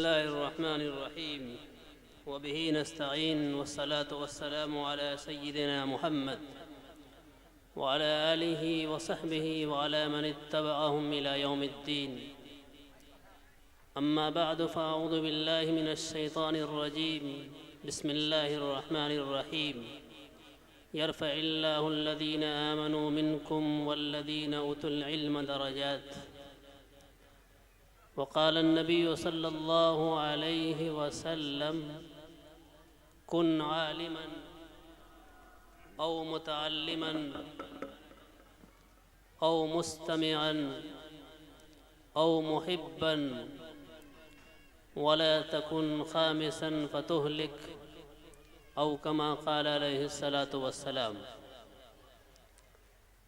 الله الرحمن الرحيم وبه نستعين والصلاة والسلام على سيدنا محمد وعلى آله وصحبه وعلى من اتبعهم إلى يوم الدين. أما بعد فأعوذ بالله من الشيطان الرجيم. بسم الله الرحمن الرحيم. يرفع الله الذين آمنوا منكم والذين أوتوا العلم درجات. وقال النبي صلى الله عليه وسلم: كن عالما أو متعلما أو مستمعا أو محبا ولا تكن خامسا فتهلك، او كما قال علیہ الصلاۃ والسلام.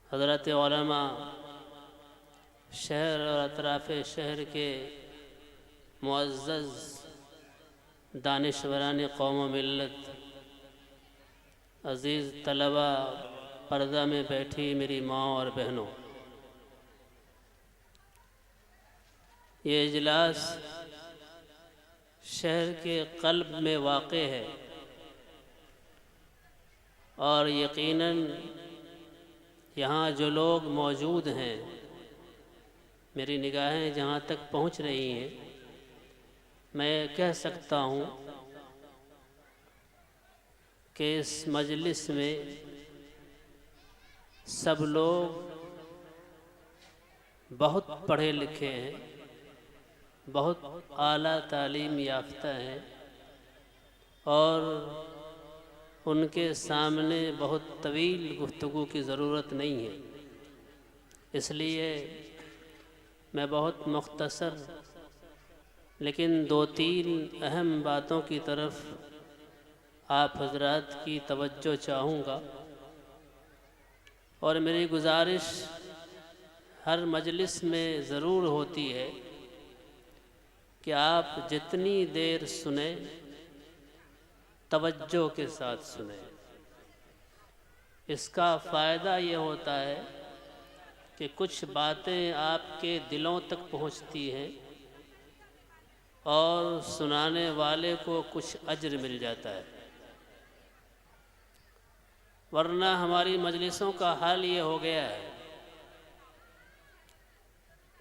حضرت علماء شہر اور اطراف شہر کے معزز دانشوران قوم و ملت، عزیز طلبہ، پردہ میں بیٹھی میری ماں اور بہنوں، یہ اجلاس شہر کے قلب میں واقع ہے اور یقیناً یہاں جو لوگ موجود ہیں، میری نگاہیں جہاں تک پہنچ رہی ہیں، میں کہہ سکتا ہوں کہ اس مجلس میں سب لوگ بہت پڑھے لکھے ہیں، بہت اعلیٰ تعلیم یافتہ ہیں اور ان کے سامنے بہت طویل گفتگو کی ضرورت نہیں ہے. اس لیے میں بہت مختصر لیکن 2-3 اہم باتوں کی طرف آپ حضرات کی توجہ چاہوں گا. اور میری گزارش ہر مجلس میں ضرور ہوتی ہے کہ آپ جتنی دیر سنیں توجہ کے ساتھ سنیں. اس کا فائدہ یہ ہوتا ہے کہ کچھ باتیں آپ کے دلوں تک پہنچتی ہیں اور سنانے والے کو کچھ اجر مل جاتا ہے. ورنہ ہماری مجلسوں کا حال یہ ہو گیا ہے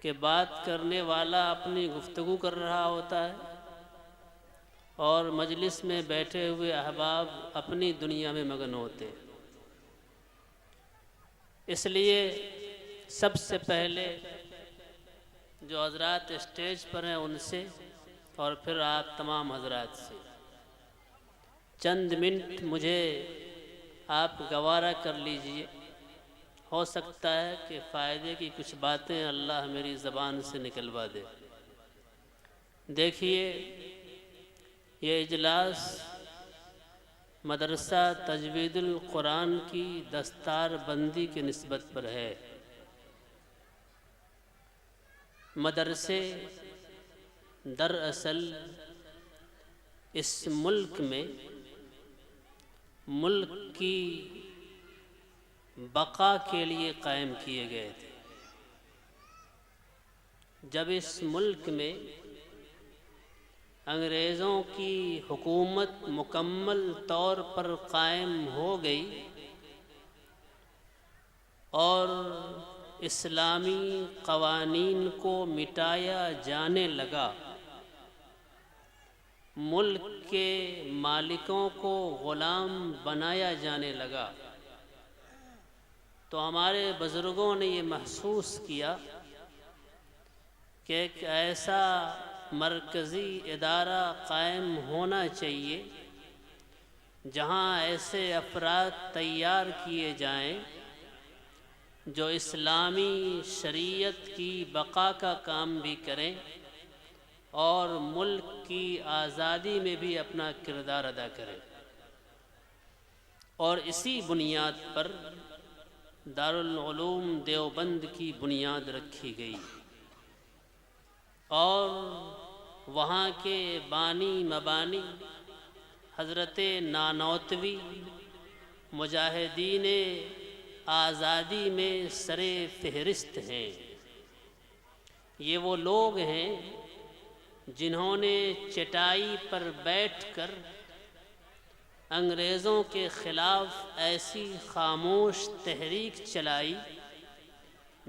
کہ بات کرنے والا اپنی گفتگو کر رہا ہوتا ہے اور مجلس میں بیٹھے ہوئے احباب اپنی دنیا میں مگن ہوتے ہیں. اس لیے سب سے پہلے جو حضرات اسٹیج پر ہیں ان سے اور پھر آپ تمام حضرات سے چند منٹ مجھے آپ گوارا کر لیجئے. ہو سکتا ہے کہ فائدے کی کچھ باتیں اللہ میری زبان سے نکلوا دے. دیکھیے، یہ اجلاس مدرسہ تجوید القرآن کی دستار بندی کی نسبت پر ہے. مدرسے دراصل اس ملک میں ملک کی بقا کے لیے قائم کیے گئے تھے. جب اس ملک میں انگریزوں کی حکومت مکمل طور پر قائم ہو گئی اور اسلامی قوانین کو مٹایا جانے لگا، ملک کے مالکوں کو غلام بنایا جانے لگا، تو ہمارے بزرگوں نے یہ محسوس کیا کہ ایک ایسا مرکزی ادارہ قائم ہونا چاہیے جہاں ایسے افراد تیار کیے جائیں جو اسلامی شریعت کی بقا کا کام بھی کریں اور ملک کی آزادی میں بھی اپنا کردار ادا کریں. اور اسی بنیاد پر دارالعلوم دیوبند کی بنیاد رکھی گئی اور وہاں کے بانی مبانی حضرت نانوتوی مجاہدین آزادی میں سر فہرست ہیں. یہ وہ لوگ ہیں جنہوں نے چٹائی پر بیٹھ کر انگریزوں کے خلاف ایسی خاموش تحریک چلائی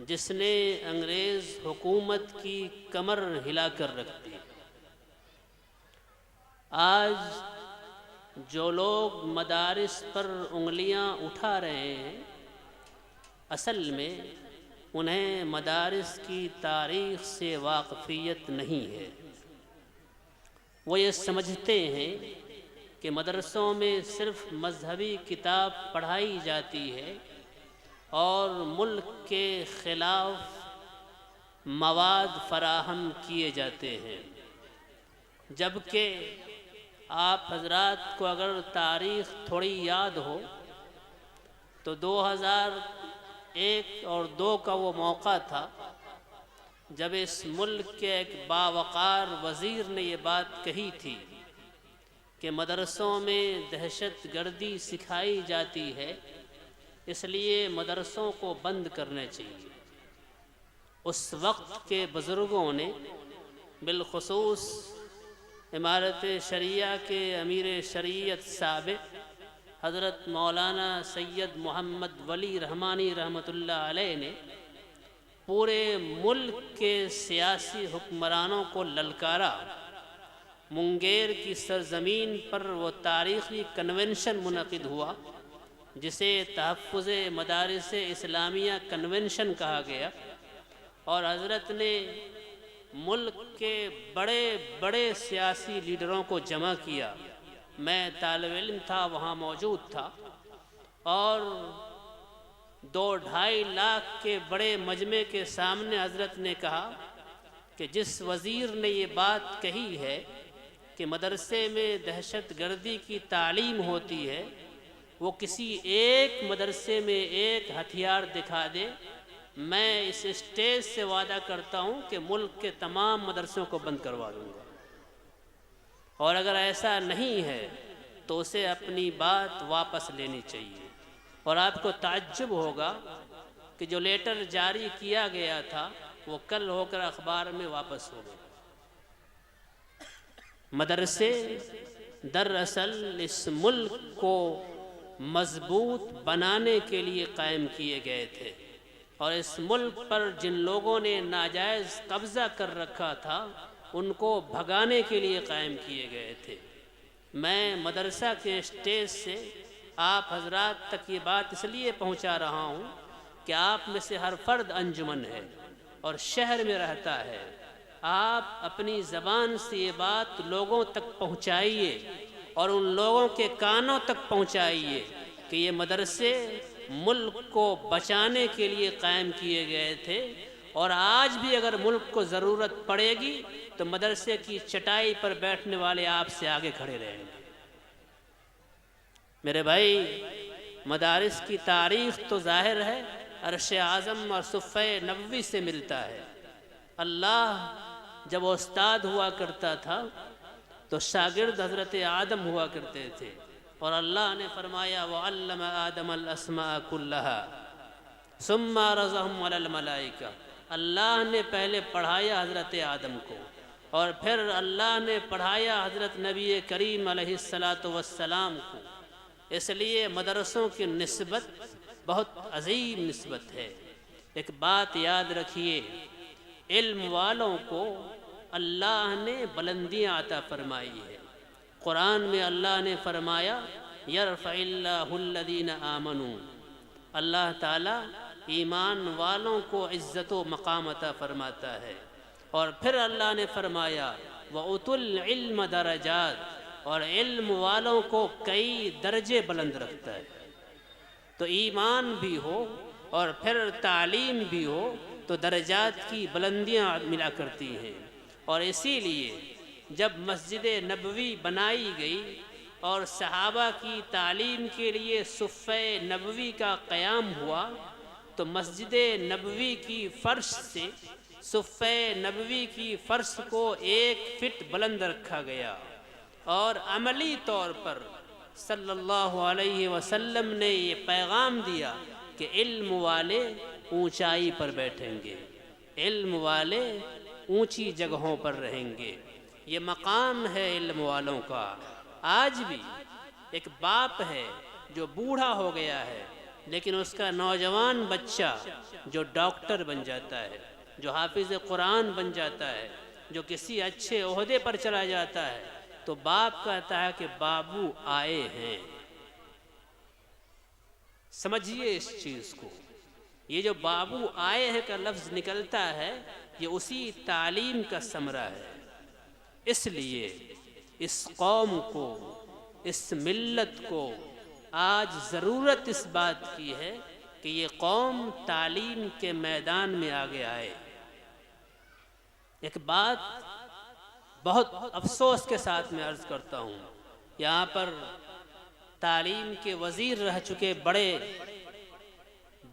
جس نے انگریز حکومت کی کمر ہلا کر رکھ دی۔ آج جو لوگ مدارس پر انگلیاں اٹھا رہے ہیں، اصل میں انہیں مدارس کی تاریخ سے واقفیت نہیں ہے۔ وہ یہ سمجھتے ہیں کہ مدرسوں میں صرف مذہبی کتاب پڑھائی جاتی ہے اور ملک کے خلاف مواد فراہم کیے جاتے ہیں، جبکہ آپ حضرات کو اگر تاریخ تھوڑی یاد ہو تو 2001 اور 2002 کا وہ موقع تھا جب اس ملک کے ایک باوقار وزیر نے یہ بات کہی تھی کہ مدرسوں میں دہشت گردی سکھائی جاتی ہے، اس لیے مدرسوں کو بند کرنا چاہیے۔ اس وقت کے بزرگوں نے، بالخصوص امارت شریعہ کے امیر شریعت سابق حضرت مولانا سید محمد ولی رحمانی رحمۃ اللہ علیہ نے، پورے ملک کے سیاسی حکمرانوں کو للکارا۔ منگیر کی سرزمین پر وہ تاریخی کنونشن منعقد ہوا جسے تحفظ مدارس اسلامیہ کنونشن کہا گیا، اور حضرت نے ملک کے بڑے بڑے سیاسی لیڈروں کو جمع کیا۔ میں طالب علم تھا، وہاں موجود تھا، اور 2-2.5 لاکھ کے بڑے مجمع کے سامنے حضرت نے کہا کہ جس وزیر نے یہ بات کہی ہے کہ مدرسے میں دہشت گردی کی تعلیم ہوتی ہے، وہ کسی ایک مدرسے میں ایک ہتھیار دکھا دے، میں اس اسٹیج سے وعدہ کرتا ہوں کہ ملک کے تمام مدرسوں کو بند کروا دوں گا، اور اگر ایسا نہیں ہے تو اسے اپنی بات واپس لینی چاہیے۔ اور آپ کو تعجب ہوگا کہ جو لیٹر جاری کیا گیا تھا وہ کل ہو کر اخبار میں واپس ہو گیا۔ مدرسے دراصل اس ملک کو مضبوط بنانے کے لیے قائم کیے گئے تھے، اور اس ملک پر جن لوگوں نے ناجائز قبضہ کر رکھا تھا ان کو بھگانے کے لیے قائم کیے گئے تھے۔ میں مدرسہ کے اسٹیج سے آپ حضرات تک یہ بات اس لیے پہنچا رہا ہوں کہ آپ میں سے ہر فرد انجمن ہے اور شہر میں رہتا ہے۔ آپ اپنی زبان سے یہ بات لوگوں تک پہنچائیے اور ان لوگوں کے کانوں تک پہنچائیے کہ یہ مدرسے ملک کو بچانے کے لیے قائم کیے گئے تھے، اور آج بھی اگر ملک کو ضرورت پڑے گی تو مدرسے کی چٹائی پر بیٹھنے والے آپ سے آگے کھڑے رہیں گے۔ میرے بھائی، مدارس کی تاریخ تو ظاہر ہے، عرش اعظم اور صفحہ نبوی سے ملتا ہے۔ اللہ جب وہ استاد ہوا کرتا تھا تو شاگرد حضرت آدم ہوا کرتے تھے، اور اللہ نے فرمایا وَعَلَّمَ آدَمَ الْأَسْمَاءَ كُلَّهَا ثُمَّ عَرَضَهُمْ عَلَى الْمَلَائِكَةِ۔ اللہ نے پہلے پڑھایا حضرت آدم کو، اور پھر اللہ نے پڑھایا حضرت نبی کریم علیہ السلام کو۔ اس لیے مدرسوں کی نسبت بہت عظیم نسبت ہے۔ ایک بات یاد رکھیے، علم والوں کو اللہ نے بلندیاں عطا فرمائی ہے۔ قرآن میں اللہ نے فرمایا یرفع اللہ الذین آمنوا، اللہ تعالیٰ ایمان والوں کو عزت و مقام عطا فرماتا ہے۔ اور پھر اللہ نے فرمایا وَأُوتُوا الْعِلْمَ دَرَجَاتٍ، اور علم والوں کو کئی درجے بلند رکھتا ہے۔ تو ایمان بھی ہو اور پھر تعلیم بھی ہو تو درجات کی بلندیاں ملا کرتی ہیں۔ اور اسی لیے جب مسجد نبوی بنائی گئی اور صحابہ کی تعلیم کے لیے صفہ نبوی کا قیام ہوا تو مسجد نبوی کی فرش سے صفہ نبوی کی فرش کو 1 فٹ بلند رکھا گیا، اور عملی طور پر صلی اللہ علیہ وسلم نے یہ پیغام دیا کہ علم والے اونچائی پر بیٹھیں گے، علم والے اونچی جگہوں پر رہیں گے۔ یہ مقام ہے علم والوں کا۔ آج بھی ایک باپ ہے جو بوڑھا ہو گیا ہے، لیکن اس کا نوجوان بچہ جو ڈاکٹر بن جاتا ہے، جو حافظ قرآن بن جاتا ہے، جو کسی اچھے عہدے پر چلا جاتا ہے، تو باپ کہتا ہے کہ بابو آئے ہیں۔ سمجھیے اس چیز کو، یہ جو بابو آئے ہیں کا لفظ نکلتا ہے، یہ اسی تعلیم کا ثمرہ ہے۔ اس لیے اس قوم کو، اس ملت کو آج ضرورت اس بات کی ہے کہ یہ قوم تعلیم کے میدان میں آگے آئے۔ ایک بات بہت افسوس کے ساتھ میں عرض کرتا ہوں، یہاں پر تعلیم کے وزیر رہ چکے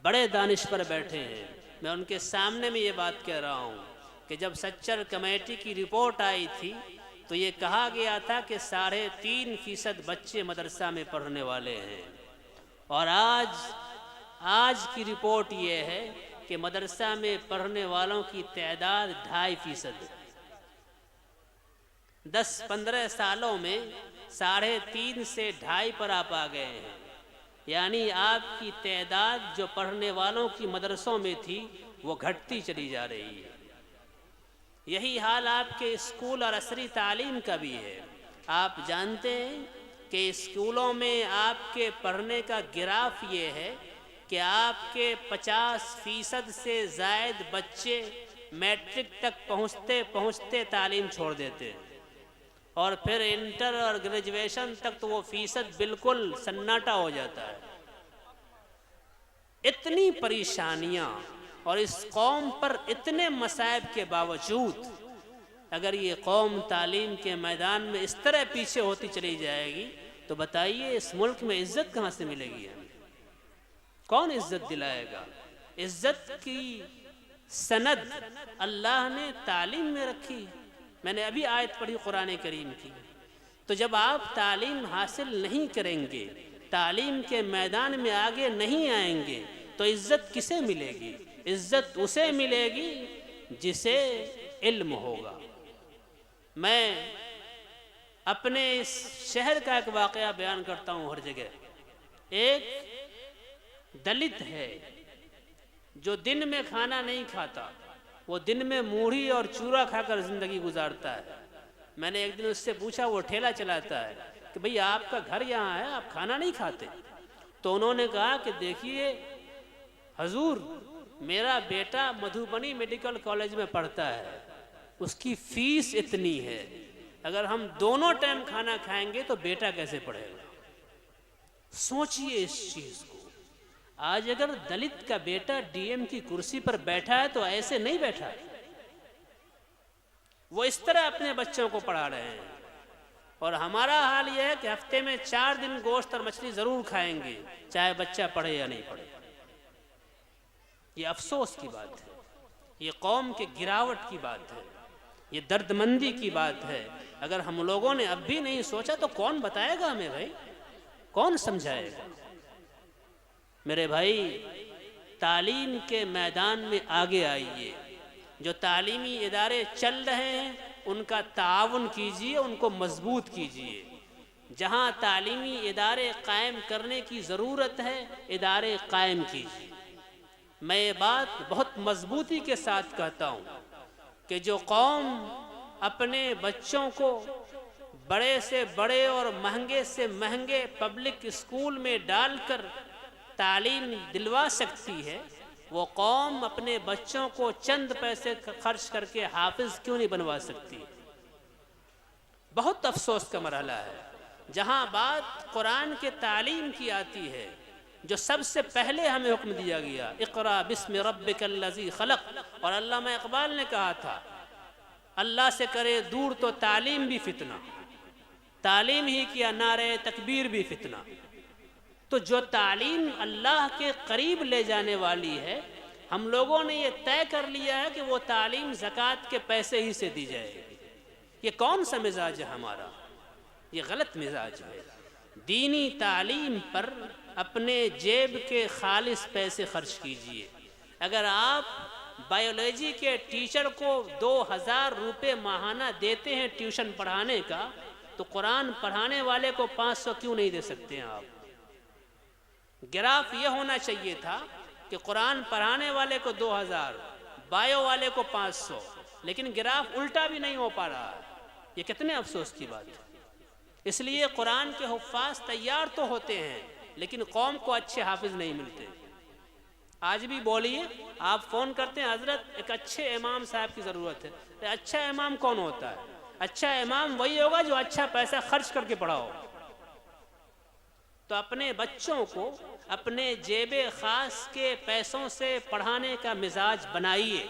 بڑے دانش پر بیٹھے ہیں، میں ان کے سامنے میں یہ بات کہہ رہا ہوں کہ جب سچر کمیٹی کی رپورٹ آئی تھی تو یہ کہا گیا تھا کہ 3.5% بچے مدرسہ میں پڑھنے والے ہیں، اور آج کی رپورٹ یہ ہے کہ مدرسہ میں پڑھنے والوں کی تعداد 2.5%۔ 10-15 سالوں میں 3.5 سے 2.5 پر آپ آ گئے ہیں، یعنی آپ کی تعداد جو پڑھنے والوں کی مدرسوں میں تھی وہ گھٹتی چلی جا رہی ہے۔ یہی حال آپ کے اسکول اور عصری تعلیم کا بھی ہے۔ آپ جانتے ہیں کہ اسکولوں میں آپ کے پڑھنے کا گراف یہ ہے کہ آپ کے 50% سے زائد بچے میٹرک تک پہنچتے تعلیم چھوڑ دیتے ہیں، اور پھر انٹر اور گریجویشن تک تو وہ فیصد بالکل سناٹا ہو جاتا ہے۔ اتنی پریشانیاں اور اس قوم پر اتنے مصائب کے باوجود اگر یہ قوم تعلیم کے میدان میں اس طرح پیچھے ہوتی چلی جائے گی تو بتائیے اس ملک میں عزت کہاں سے ملے گی ہمیں؟ کون عزت دلائے گا؟ عزت کی سند اللہ نے تعلیم میں رکھی۔ میں نے ابھی آیت پڑھی قرآن کریم کی۔ تو جب آپ تعلیم حاصل نہیں کریں گے، تعلیم کے میدان میں آگے نہیں آئیں گے، تو عزت کسے ملے گی؟ عزت اسے ملے گی جسے علم ہوگا۔ میں اپنے اس شہر کا ایک واقعہ بیان کرتا ہوں ہر جگہ۔ ایک دلت ہے جو دن میں کھانا نہیں کھاتا، وہ دن میں موڑھی اور چورا کھا کر زندگی گزارتا ہے۔ میں نے ایک دن اس سے پوچھا، وہ ٹھیلا چلاتا ہے، کہ بھئی آپ کا گھر یہاں ہے، آپ کھانا نہیں کھاتے؟ تو انہوں نے کہا کہ دیکھیے حضور، میرا بیٹا مدھوبنی میڈیکل کالج میں پڑھتا ہے، اس کی فیس اتنی ہے، اگر ہم دونوں ٹائم کھانا کھائیں گے تو بیٹا کیسے پڑھے گا؟ سوچئے اس چیز کو۔ آج اگر دلت کا بیٹا ڈی ایم کی کرسی پر بیٹھا ہے تو ایسے نہیں بیٹھا ہے، وہ اس طرح اپنے بچوں کو پڑھا رہے ہیں۔ اور ہمارا حال یہ ہے کہ ہفتے میں 4 دن گوشت اور مچھلی ضرور کھائیں گے، چاہے بچہ پڑھے یا نہیں پڑھے۔ یہ افسوس کی بات ہے، یہ قوم کے گراوٹ کی بات ہے، یہ درد مندی کی بات ہے۔ اگر ہم لوگوں نے اب بھی نہیں سوچا تو کون بتائے گا ہمیں بھائی؟ کون سمجھائے گا؟ میرے بھائی، تعلیم کے میدان میں آگے آئیے۔ جو تعلیمی ادارے چل رہے ہیں ان کا تعاون کیجیے، ان کو مضبوط کیجیے۔ جہاں تعلیمی ادارے قائم کرنے کی ضرورت ہے، ادارے قائم کیجیے۔ میں یہ بات بہت مضبوطی کے ساتھ کہتا ہوں کہ جو قوم اپنے بچوں کو بڑے سے بڑے اور مہنگے سے مہنگے پبلک اسکول میں ڈال کر تعلیم دلوا سکتی ہے، وہ قوم اپنے بچوں کو چند پیسے خرچ کر کے حافظ کیوں نہیں بنوا سکتی؟ بہت افسوس کا مرحلہ ہے۔ جہاں بات قرآن کے تعلیم کی آتی ہے، جو سب سے پہلے ہمیں حکم دیا گیا، اقرأ بسم ربک الذی خلق، اور علامہ اقبال نے کہا تھا اللہ سے کرے دور تو تعلیم بھی فتنہ، تعلیم ہی کیا نعرہ تکبیر بھی فتنہ۔ تو جو تعلیم اللہ کے قریب لے جانے والی ہے، ہم لوگوں نے یہ طے کر لیا ہے کہ وہ تعلیم زکوٰۃ کے پیسے ہی سے دی جائے گی۔ یہ کون سا مزاج ہے ہمارا؟ یہ غلط مزاج ہے۔ دینی تعلیم پر اپنے جیب کے خالص پیسے خرچ کیجئے۔ اگر آپ بایولوجی کے ٹیچر کو 2000 روپے ماہانہ دیتے ہیں ٹیوشن پڑھانے کا، تو قرآن پڑھانے والے کو 500 کیوں نہیں دے سکتے ہیں آپ؟ گراف یہ ہونا چاہیے تھا کہ قرآن پڑھانے والے کو 2000، بایو والے کو 500، لیکن گراف الٹا بھی نہیں ہو پا رہا ہے۔ یہ کتنے افسوس کی بات ہے۔ اس لیے قرآن کے حفاظ تیار تو ہوتے ہیں لیکن قوم کو اچھے حافظ نہیں ملتے۔ آج بھی بولیے، آپ فون کرتے ہیں حضرت ایک اچھے امام صاحب کی ضرورت ہے۔ اچھا امام کون ہوتا ہے؟ اچھا امام وہی ہوگا جو اچھا پیسہ خرچ کر کے پڑھاؤ۔ تو اپنے بچوں کو اپنے جیب خاص کے پیسوں سے پڑھانے کا مزاج بنائیے۔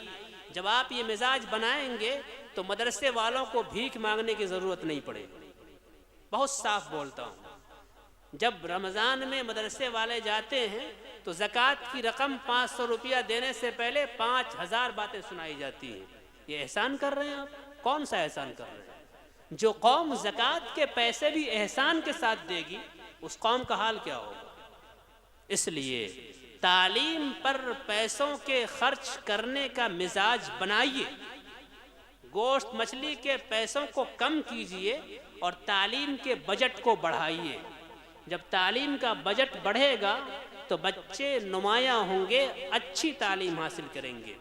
جب آپ یہ مزاج بنائیں گے تو مدرسے والوں کو بھیک مانگنے کی ضرورت نہیں پڑے گی۔ بہت صاف بولتا ہوں، جب رمضان میں مدرسے والے جاتے ہیں تو زکوٰۃ کی رقم 500 روپیہ دینے سے پہلے 5000 باتیں سنائی جاتی ہیں۔ یہ احسان کر رہے ہیں آپ؟ کون سا احسان کر رہے ہیں؟ جو قوم زکوٰۃ کے پیسے بھی احسان کے ساتھ دے گی اس قوم کا حال کیا ہوگا؟ اس لیے تعلیم پر پیسوں کے خرچ کرنے کا مزاج بنائیے، گوشت مچھلی کے پیسوں کو کم کیجیے اور تعلیم کے بجٹ کو بڑھائیے۔ جب تعلیم کا بجٹ بڑھے گا تو بچے نمایاں ہوں گے، اچھی تعلیم حاصل کریں گے۔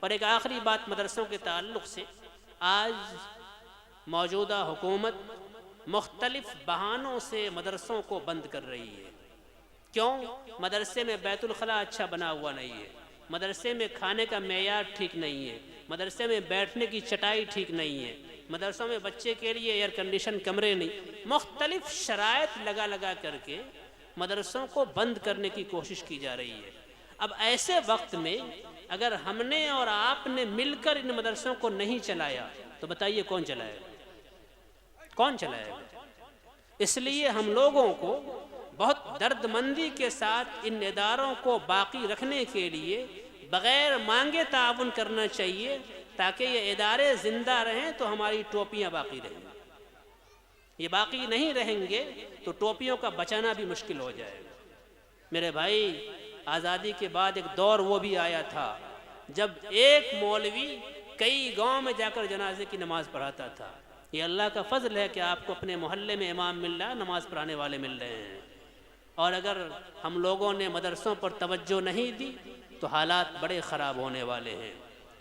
اور ایک آخری بات مدرسوں کے تعلق سے، آج موجودہ حکومت مختلف بہانوں سے مدرسوں کو بند کر رہی ہے۔ کیوں؟ مدرسے میں بیت الخلاء اچھا بنا ہوا نہیں ہے، مدرسے میں کھانے کا معیار ٹھیک نہیں ہے، مدرسے میں بیٹھنے کی چٹائی ٹھیک نہیں ہے، مدرسوں میں بچے کے لیے ایئر کنڈیشن کمرے نہیں، مختلف شرائط لگا کر کے مدرسوں کو بند کرنے کی کوشش کی جا رہی ہے۔ اب ایسے وقت میں اگر ہم نے اور آپ نے مل کر ان مدرسوں کو نہیں چلایا تو بتائیے کون چلائے گا؟ کون چلائے گا؟ اس لیے ہم لوگوں کو بہت درد مندی کے ساتھ ان اداروں کو باقی رکھنے کے لیے بغیر مانگے تعاون کرنا چاہیے، تاکہ یہ ادارے زندہ رہیں تو ہماری ٹوپیاں باقی رہیں۔ یہ باقی نہیں رہیں گے تو ٹوپیوں کا بچانا بھی مشکل ہو جائے گا۔ میرے بھائی، آزادی کے بعد ایک دور وہ بھی آیا تھا جب ایک مولوی کئی گاؤں میں جا کر جنازے کی نماز پڑھاتا تھا۔ یہ اللہ کا فضل ہے کہ آپ کو اپنے محلے میں امام مل رہا ہے، نماز پڑھانے والے مل رہے ہیں۔ اور اگر ہم لوگوں نے مدرسوں پر توجہ نہیں دی تو حالات بڑے خراب ہونے والے ہیں۔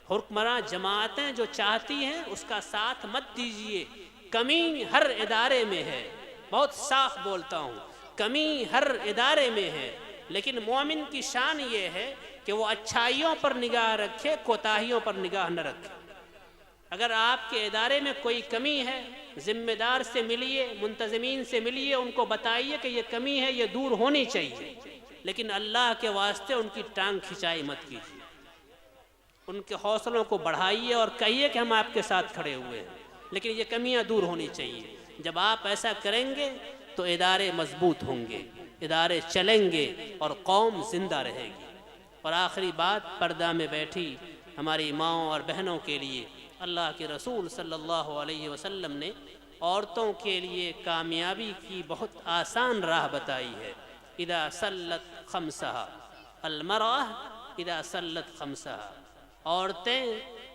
حکمراں جماعتیں جو چاہتی ہیں اس کا ساتھ مت دیجیے۔ کمی ہر ادارے میں ہے، بہت صاف بولتا ہوں، کمی ہر ادارے میں ہے، لیکن مومن کی شان یہ ہے کہ وہ اچھائیوں پر نگاہ رکھے، کوتاہیوں پر نگاہ نہ رکھے۔ اگر آپ کے ادارے میں کوئی کمی ہے، ذمہ دار سے ملیے، منتظمین سے ملیے، ان کو بتائیے کہ یہ کمی ہے، یہ دور ہونی چاہیے، لیکن اللہ کے واسطے ان کی ٹانگ کھچائی مت کیجیے۔ ان کے حوصلوں کو بڑھائیے اور کہیے کہ ہم آپ کے ساتھ کھڑے ہوئے ہیں، لیکن یہ کمیاں دور ہونی چاہیے۔ جب آپ ایسا کریں گے تو ادارے مضبوط ہوں گے، ادارے چلیں گے اور قوم زندہ رہے گی۔ اور آخری بات، پردہ میں بیٹھی ہماری ماؤں اور بہنوں کے لیے اللہ کے رسول صلی اللہ علیہ وسلم نے عورتوں کے لیے کامیابی کی بہت آسان راہ بتائی ہے۔ اذا صلت خمسہا، المرأہ اذا صلت خمسہا، عورتیں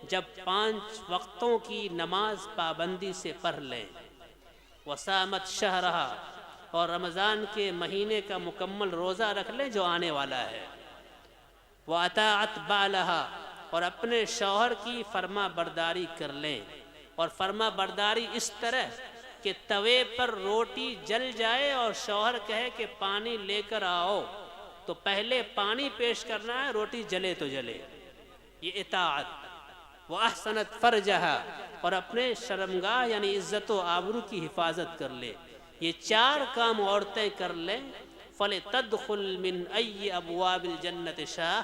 جب 5 وقتوں کی نماز پابندی سے پڑھ لیں، وصامت شہرہا، اور رمضان کے مہینے کا مکمل روزہ رکھ لیں جو آنے والا ہے، وَأَطَاعَتْ بَعْلَهَا، اور اپنے شوہر کی فرما برداری کر لیں، اور فرما برداری اس طرح کہ توے پر روٹی جل جائے اور شوہر کہے کہ پانی لے کر آؤ تو پہلے پانی پیش کرنا ہے، روٹی جلے تو جلے، یہ اطاعت۔ وَأَحْسَنَتْ فَرْجَهَا، اور اپنے شرمگاہ یعنی عزت و آبرو کی حفاظت کر لے۔ یہ 4 کام عورتیں کر لیں، فَلِتَدْخُلْ مِنْ أَيِّ أَبْوَابِ الْجَنَّةِ شَاءَ،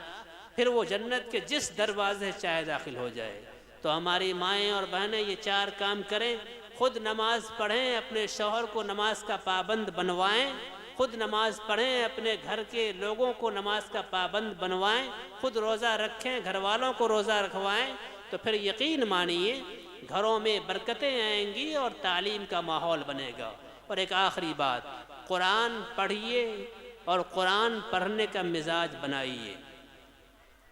پھر وہ جنت کے جس دروازے چاہے داخل ہو جائے۔ تو ہماری مائیں اور بہنیں یہ 4 کام کریں، خود نماز پڑھیں، اپنے شوہر کو نماز کا پابند بنوائیں، خود نماز پڑھیں، اپنے گھر کے لوگوں کو نماز کا پابند بنوائیں، خود روزہ رکھیں، گھر والوں کو روزہ رکھوائیں، تو پھر یقین مانیے گھروں میں برکتیں آئیں گی اور تعلیم کا ماحول بنے گا۔ اور ایک آخری بات، قرآن پڑھیے اور قرآن پڑھنے کا مزاج بنائیے۔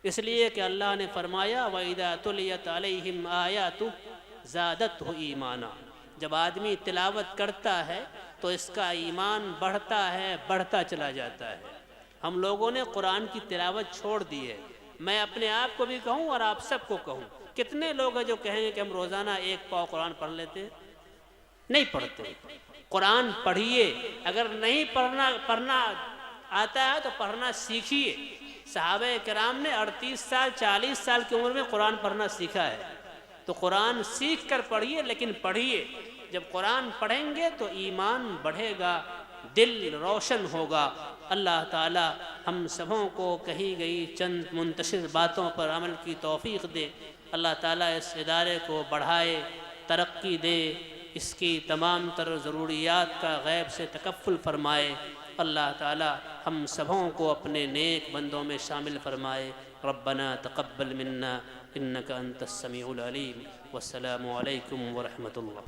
اس لیے کہ اللہ نے فرمایا وَإِذَا تُلِيَتْ عَلَيْهِمْ آيَاتُهُ زَادَتْهُ ایمانا، جب آدمی تلاوت کرتا ہے تو اس کا ایمان بڑھتا ہے، بڑھتا چلا جاتا ہے۔ ہم لوگوں نے قرآن کی تلاوت چھوڑ دی ہے۔ میں اپنے آپ کو بھی کہوں اور آپ سب کو کہوں، کتنے لوگ ہیں جو کہیں گے کہ ہم روزانہ ایک پاؤ قرآن پڑھ لیتے ہیں؟ نہیں پڑھتے۔ قرآن پڑھیے، اگر نہیں پڑھنا آتا ہے تو پڑھنا سیکھیے۔ صحابہ کرام نے 38 سال 40 سال کی عمر میں قرآن پڑھنا سیکھا ہے، تو قرآن سیکھ کر پڑھیے، لیکن پڑھیے۔ جب قرآن پڑھیں گے تو ایمان بڑھے گا، دل روشن ہوگا۔ اللہ تعالی ہم سبوں کو کہی گئی چند منتشر باتوں پر عمل کی توفیق دے۔ اللہ تعالی اس ادارے کو بڑھائے، ترقی دے، اس کی تمام تر ضروریات کا غیب سے تکفل فرمائے۔ اللہ تعالی ہم سبوں کو اپنے نیک بندوں میں شامل فرمائے۔ ربنا تقبل منا انک انت السمیع العلیم، والسلام علیکم ورحمۃ اللہ۔